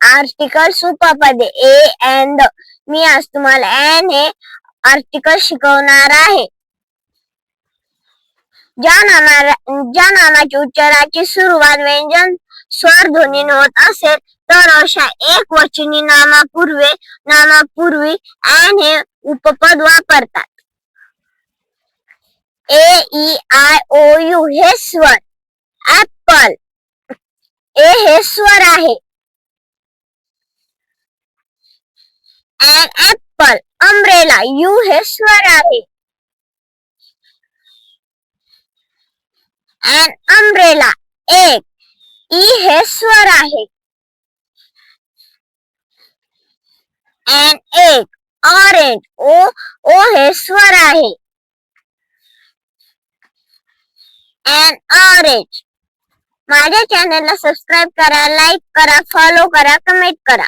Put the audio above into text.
Articles उपपदे A and me आज तुम्हाला N हे आर्टिकल शिकवणार आहे. ज्या नामाची उच्चाराची सुरुवात व्यंजन स्वर ध्वनीने होत असेल तर अशा एकवचनी नामापूर्वी एन हे उपपद वापरतात. ए ई आय ओ यू हे स्वर. ऍपल ए हे स्वर आहे. N apple. अम्ब्रेला यू हे स्वर आहे. एन अम्ब्रेला एक. ई हे स्वर आहे. एन एक. ऑरेंज ओ हे स्वर आहे. N orange. माझ्या चॅनलला सबस्क्राईब करा, लाईक करा, फॉलो करा, कमेंट करा.